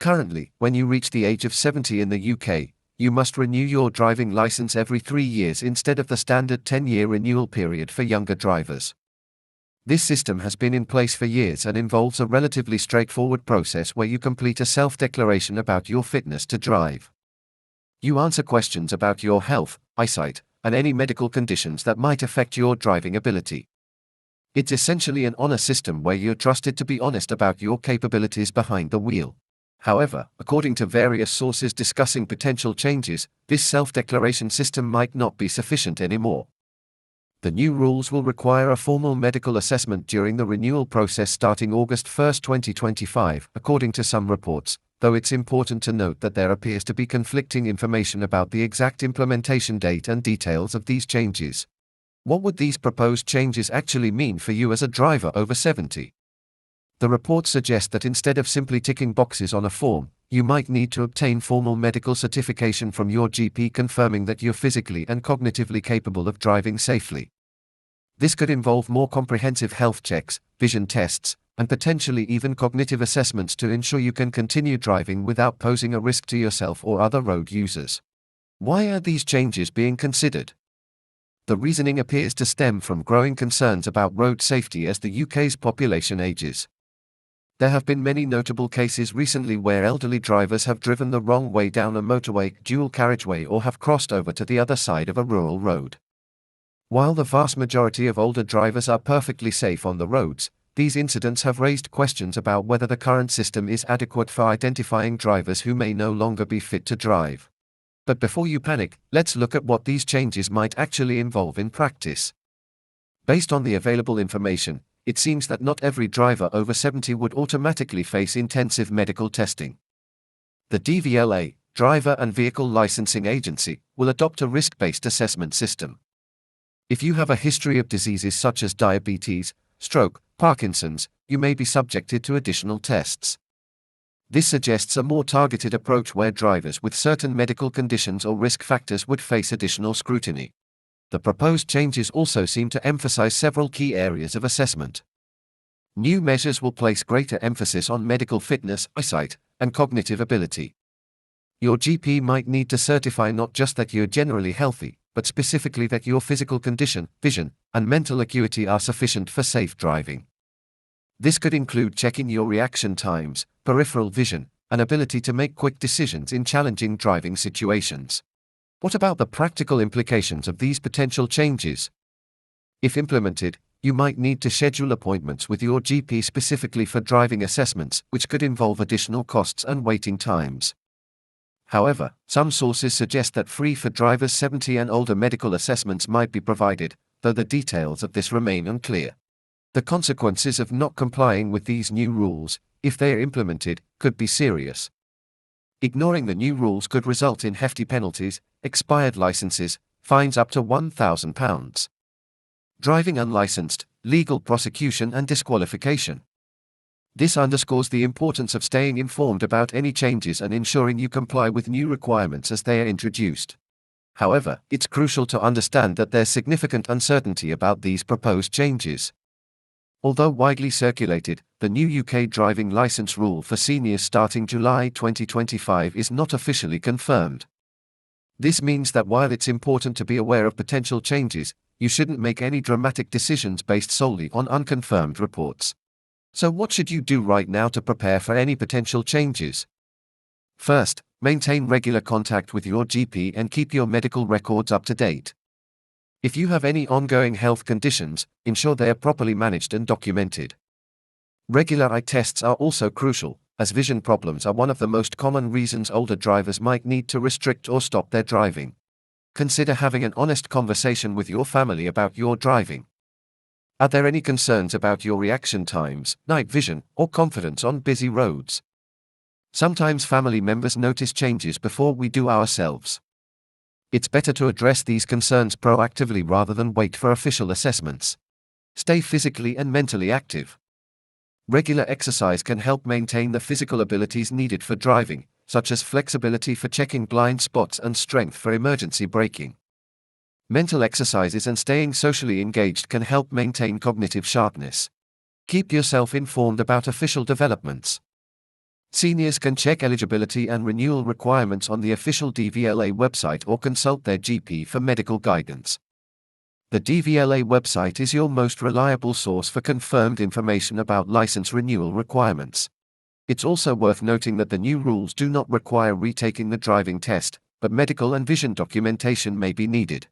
Currently, when you reach the age of 70 in the UK, you must renew your driving license every 3 years instead of the standard 10-year renewal period for younger drivers. This system has been in place for years and involves a relatively straightforward process where you complete a self-declaration about your fitness to drive. You answer questions about your health, eyesight, and any medical conditions that might affect your driving ability. It's essentially an honor system where you're trusted to be honest about your capabilities behind the wheel. However, according to various sources discussing potential changes, this self-declaration system might not be sufficient anymore. The new rules will require a formal medical assessment during the renewal process starting August 1, 2025, according to some reports, though it's important to note that there appears to be conflicting information about the exact implementation date and details of these changes. What would these proposed changes actually mean for you as a driver over 70? The reports suggest that instead of simply ticking boxes on a form, you might need to obtain formal medical certification from your GP confirming that you're physically and cognitively capable of driving safely. This could involve more comprehensive health checks, vision tests, and potentially even cognitive assessments to ensure you can continue driving without posing a risk to yourself or other road users. Why are these changes being considered? The reasoning appears to stem from growing concerns about road safety as the UK's population ages. There have been many notable cases recently where elderly drivers have driven the wrong way down a motorway, dual carriageway, or have crossed over to the other side of a rural road. While the vast majority of older drivers are perfectly safe on the roads, these incidents have raised questions about whether the current system is adequate for identifying drivers who may no longer be fit to drive. But before you panic, let's look at what these changes might actually involve in practice. Based on the available information, it seems that not every driver over 70 would automatically face intensive medical testing. The DVLA, Driver and Vehicle Licensing Agency, will adopt a risk-based assessment system. If you have a history of diseases such as diabetes, stroke, Parkinson's, you may be subjected to additional tests. This suggests a more targeted approach where drivers with certain medical conditions or risk factors would face additional scrutiny. The proposed changes also seem to emphasize several key areas of assessment. New measures will place greater emphasis on medical fitness, eyesight, and cognitive ability. Your GP might need to certify not just that you're generally healthy, but specifically that your physical condition, vision, and mental acuity are sufficient for safe driving. This could include checking your reaction times, peripheral vision, and ability to make quick decisions in challenging driving situations. What about the practical implications of these potential changes? If implemented, you might need to schedule appointments with your GP specifically for driving assessments, which could involve additional costs and waiting times. However, some sources suggest that free for drivers 70 and older medical assessments might be provided, though the details of this remain unclear. The consequences of not complying with these new rules, if they are implemented, could be serious. Ignoring the new rules could result in hefty penalties, expired licenses, fines up to £1,000. Driving unlicensed, legal prosecution and disqualification. This underscores the importance of staying informed about any changes and ensuring you comply with new requirements as they are introduced. However, it's crucial to understand that there's significant uncertainty about these proposed changes. Although widely circulated, the new UK driving licence rule for seniors starting July 2025 is not officially confirmed. This means that while it's important to be aware of potential changes, you shouldn't make any dramatic decisions based solely on unconfirmed reports. So what should you do right now to prepare for any potential changes? First, maintain regular contact with your GP and keep your medical records up to date. If you have any ongoing health conditions, ensure they are properly managed and documented. Regular eye tests are also crucial, as vision problems are one of the most common reasons older drivers might need to restrict or stop their driving. Consider having an honest conversation with your family about your driving. Are there any concerns about your reaction times, night vision, or confidence on busy roads? Sometimes family members notice changes before we do ourselves. It's better to address these concerns proactively rather than wait for official assessments. Stay physically and mentally active. Regular exercise can help maintain the physical abilities needed for driving, such as flexibility for checking blind spots and strength for emergency braking. Mental exercises and staying socially engaged can help maintain cognitive sharpness. Keep yourself informed about official developments. Seniors can check eligibility and renewal requirements on the official DVLA website or consult their GP for medical guidance. The DVLA website is your most reliable source for confirmed information about license renewal requirements. It's also worth noting that the new rules do not require retaking the driving test, but medical and vision documentation may be needed.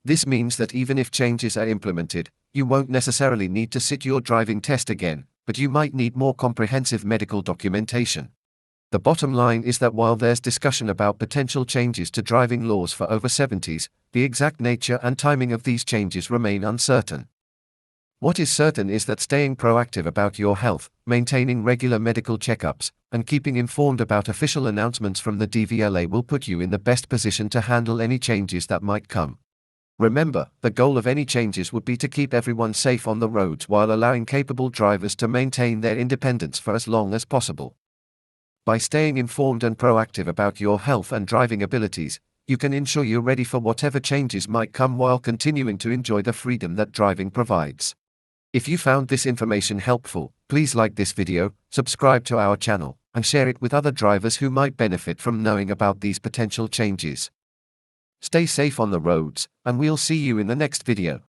This means that even if changes are implemented, you won't necessarily need to sit your driving test again, but you might need more comprehensive medical documentation. The bottom line is that while there's discussion about potential changes to driving laws for over 70s, the exact nature and timing of these changes remain uncertain. What is certain is that staying proactive about your health, maintaining regular medical checkups, and keeping informed about official announcements from the DVLA will put you in the best position to handle any changes that might come. Remember, the goal of any changes would be to keep everyone safe on the roads while allowing capable drivers to maintain their independence for as long as possible. By staying informed and proactive about your health and driving abilities, you can ensure you're ready for whatever changes might come while continuing to enjoy the freedom that driving provides. If you found this information helpful, please like this video, subscribe to our channel, and share it with other drivers who might benefit from knowing about these potential changes. Stay safe on the roads, and we'll see you in the next video.